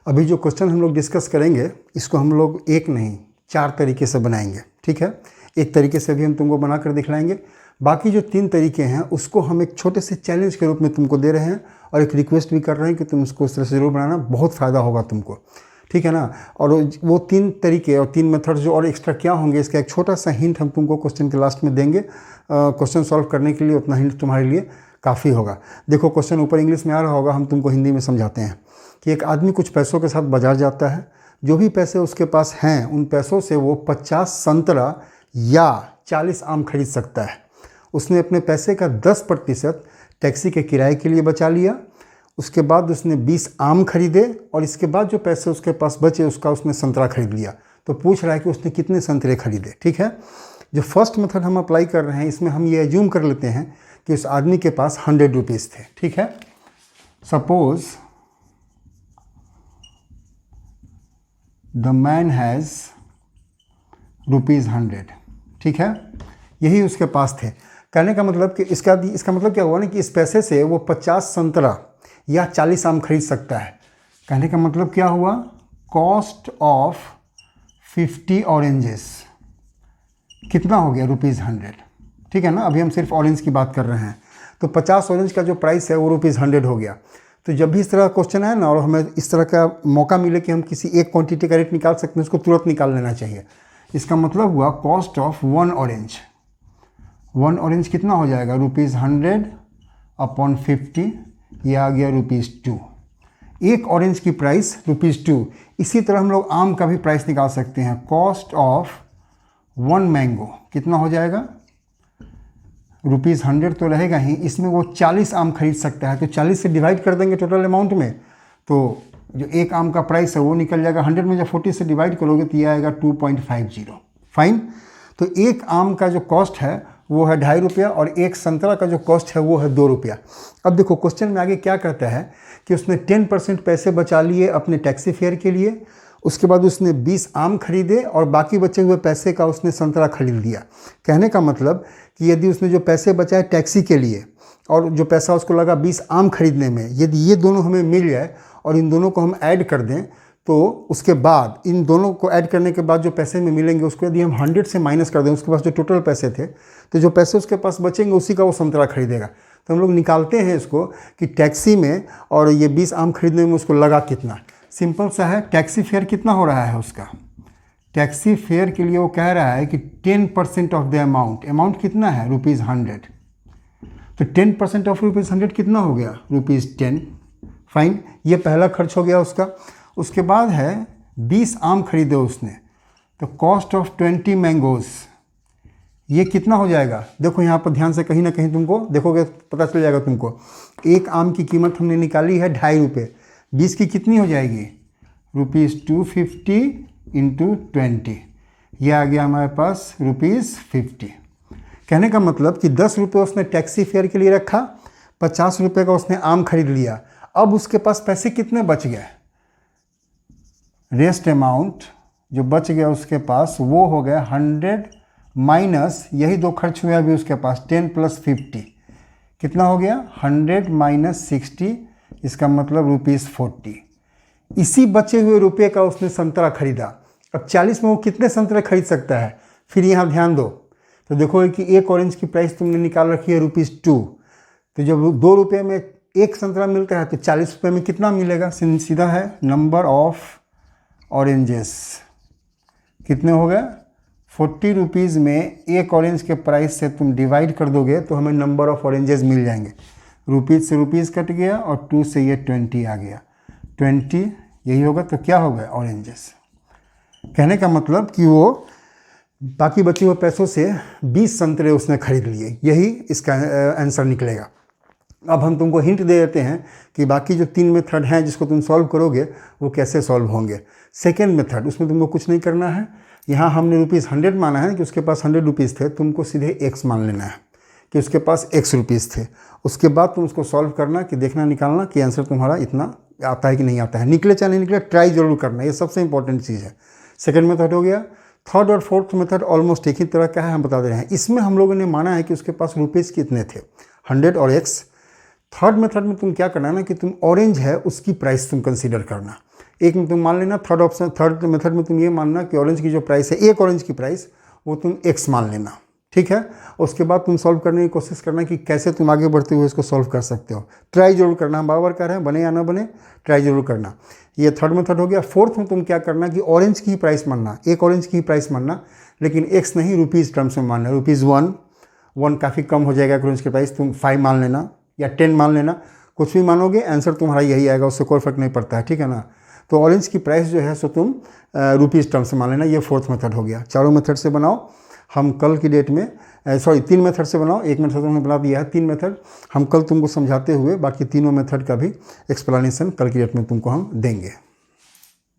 अभी जो क्वेश्चन हम लोग डिस्कस करेंगे इसको हम लोग एक नहीं 4 तरीके से बनाएंगे, ठीक है। एक तरीके से भी हम तुमको बना कर दिखलाएंगे, बाकी जो 3 तरीके हैं उसको हम एक छोटे से चैलेंज के रूप में तुमको दे रहे हैं और एक रिक्वेस्ट भी कर रहे हैं कि तुम उसको इस तरह से जरूर बनाना, बहुत फ़ायदा होगा तुमको, ठीक है ना। और वो 3 तरीके और 3 मेथड जो और एक्स्ट्रा क्या होंगे इसका एक छोटा सा हिंट हम तुमको क्वेश्चन के लास्ट में देंगे। क्वेश्चन सॉल्व करने के लिए उतना हिंट तुम्हारे लिए काफ़ी होगा। देखो क्वेश्चन ऊपर इंग्लिश में आ रहा होगा, हम तुमको हिंदी में समझाते हैं कि एक आदमी कुछ पैसों के साथ बाजार जाता है, जो भी पैसे उसके पास हैं उन पैसों से वो 50 संतरा या 40 आम खरीद सकता है। उसने अपने पैसे का 10% टैक्सी के किराए के लिए बचा लिया, उसके बाद उसने 20 आम खरीदे और इसके बाद जो पैसे उसके पास बचे उसका उसने संतरा खरीद लिया। तो पूछ रहा है कि उसने कितने संतरे खरीदे, ठीक है। जो फर्स्ट मेथड हम अप्लाई कर रहे हैं इसमें हम ये एज्यूम कर लेते हैं कि उस आदमी के पास 100 रुपीज़ थे, ठीक है। सपोज द मैन हैज़ ₹100, ठीक है, यही उसके पास थे। कहने का मतलब कि इसका मतलब क्या हुआ ना कि इस पैसे से वो 50 संतरा या 40 आम खरीद सकता है। कहने का मतलब क्या हुआ, कॉस्ट ऑफ 50 ऑरेंजेस कितना हो गया, ₹100, ठीक है ना। अभी हम सिर्फ ऑरेंज की बात कर रहे हैं, तो 50 ऑरेंज का जो प्राइस है वो ₹100 हो गया। तो जब भी इस तरह का क्वेश्चन आए ना और हमें इस तरह का मौका मिले कि हम किसी एक क्वांटिटी का रेट निकाल सकते हैं, उसको तुरंत निकाल लेना चाहिए। इसका मतलब हुआ कॉस्ट ऑफ 1 ऑरेंज, 1 ऑरेंज कितना हो जाएगा, ₹100 अपॉन 50, ये आ गया ₹2। एक ऑरेंज की प्राइस ₹2। इसी तरह हम लोग आम का भी प्राइस निकाल सकते हैं। कॉस्ट ऑफ 1 मैंगो कितना हो जाएगा, ₹100 तो रहेगा ही, इसमें वो 40 आम खरीद सकता है। तो 40 से डिवाइड कर देंगे टोटल अमाउंट में, तो जो एक आम का प्राइस है वो निकल जाएगा 100 में। जब 40 से डिवाइड करोगे तो ये आएगा 2.50। फाइन। तो एक आम का जो कॉस्ट है वो है ₹2.5 और एक संतरा का जो कॉस्ट है वो है ₹2। अब देखो क्वेश्चन में आगे क्या कहता है कि उसने 10% पैसे बचा लिए अपने टैक्सी फेयर के लिए, उसके बाद उसने 20 आम खरीदे और बाकी बचे हुए पैसे का उसने संतरा खरीद लिया। कहने का मतलब कि यदि उसने जो पैसे बचाए टैक्सी के लिए और जो पैसा उसको लगा 20 आम खरीदने में, यदि ये दोनों हमें मिल जाए और इन दोनों को हम ऐड कर दें, तो उसके बाद इन दोनों को ऐड करने के बाद जो पैसे में मिलेंगे उसको यदि हम 100 से माइनस कर दें, उसके पास जो टोटल पैसे थे, तो जो पैसे उसके पास बचेंगे उसी का वो संतरा खरीदेगा। तो हम लोग निकालते हैं इसको कि टैक्सी में और ये 20 आम खरीदने में उसको लगा कितना। सिंपल सा है, टैक्सी फेयर कितना हो रहा है उसका, टैक्सी फेयर के लिए वो कह रहा है कि 10% ऑफ द अमाउंट कितना है, ₹100। तो 10% ऑफ ₹100 कितना हो गया, ₹10। फाइन, ये पहला खर्च हो गया उसका। उसके बाद है 20 आम खरीदे उसने, तो कॉस्ट ऑफ 20 मैंगोज़ ये कितना हो जाएगा। देखो यहाँ पर ध्यान से कहीं ना कहीं तुमको देखोगे पता चल जाएगा तुमको। एक आम की कीमत हमने निकाली है ₹2.5, 20 की कितनी हो जाएगी, ₹250 इंटू 20, ये आ गया हमारे पास ₹50। कहने का मतलब कि ₹10 उसने टैक्सी फेयर के लिए रखा, ₹50 का उसने आम खरीद लिया। अब उसके पास पैसे कितने बच गए, रेस्ट अमाउंट जो बच गया उसके पास वो हो गया 100 माइनस यही 2 खर्च हुए अभी उसके पास 10 + 50 कितना हो गया, 100 - 60, इसका मतलब ₹40। इसी बचे हुए रुपये का उसने संतरा खरीदा। अब 40 में वो कितने संतरे खरीद सकता है, फिर यहाँ ध्यान दो तो देखो कि एक ऑरेंज की प्राइस तुमने निकाल रखी है ₹2। तो जब ₹2 में एक संतरा मिलता है तो 40 रुपये में कितना मिलेगा, सीधा है नंबर ऑफ ऑरेंजेस कितने हो गए, 40 रुपीज़ में एक ऑरेंज के प्राइस से तुम डिवाइड कर दोगे तो हमें नंबर ऑफ ऑरेंजेस मिल जाएंगे। रुपीज़ से रुपीज़ कट गया और 2 से ये 20 आ गया, 20 यही होगा। तो क्या हो गया, ऑरेंजेस। कहने का मतलब कि वो बाकी बचे हुए पैसों से 20 संतरे उसने खरीद लिए, यही इसका आंसर निकलेगा। अब हम तुमको हिंट दे देते हैं कि बाकी जो 3 मेथड हैं जिसको तुम सॉल्व करोगे वो कैसे सॉल्व होंगे। सेकेंड मेथड, उसमें तुमको कुछ नहीं करना है। यहाँ हमने ₹100 माना है कि उसके पास 100 रुपीज़ थे, तुमको सीधे x मान लेना है कि उसके पास x रुपीज़ थे। उसके बाद तुम उसको सॉल्व करना कि देखना निकालना कि आंसर तुम्हारा इतना आता है कि नहीं आता है। निकले चाहे नहीं निकले ट्राई जरूर करना, ये सबसे इंपॉर्टेंट चीज़ है। सेकेंड मेथड हो गया। थर्ड और फोर्थ मेथड ऑलमोस्ट एक ही तरह का है, हम बता दे रहे हैं। इसमें हम लोगों ने माना है कि उसके पास रुपीज़ कितने थे, 100 और x। थर्ड मेथड में तुम क्या करना है ना कि तुम ऑरेंज है उसकी प्राइस तुम कंसीडर करना। एक में तुम मान लेना, थर्ड मेथड में तुम ये मानना कि ऑरेंज की जो प्राइस है, एक ऑरेंज की प्राइस, वो तुम x मान लेना, ठीक है। उसके बाद तुम सॉल्व करने की कोशिश करना कि कैसे तुम आगे बढ़ते हुए इसको सॉल्व कर सकते हो। ट्राई जरूर करना, हम बार बार कह रहे हैं, बने या ना बने ट्राई जरूर करना। ये थर्ड मेथड हो गया। फोर्थ में तुम क्या करना कि ऑरेंज की प्राइस मानना, एक ऑरेंज की प्राइस मानना, लेकिन x नहीं रुपीज़ टर्म्स में मानना। ₹1 काफ़ी कम हो जाएगा ऑरेंज की प्राइस, तुम 5 मान लेना या 10 मान लेना, कुछ भी मानोगे आंसर तुम्हारा यही आएगा, उससे कोई फर्क नहीं पड़ता है, ठीक है ना। तो ऑरेंज की प्राइस जो है सो तुम रुपीज़ टर्म से मान लेना। ये फोर्थ मेथड हो गया। चारों मेथड से बनाओ। हम कल की डेट में 3 मेथड से बनाओ, एक मेथड हमने बना दिया है, 3 मेथड हम कल तुमको समझाते हुए बाकी तीनों मेथड का भी एक्सप्लेनेशन कल की डेट में तुमको हम देंगे।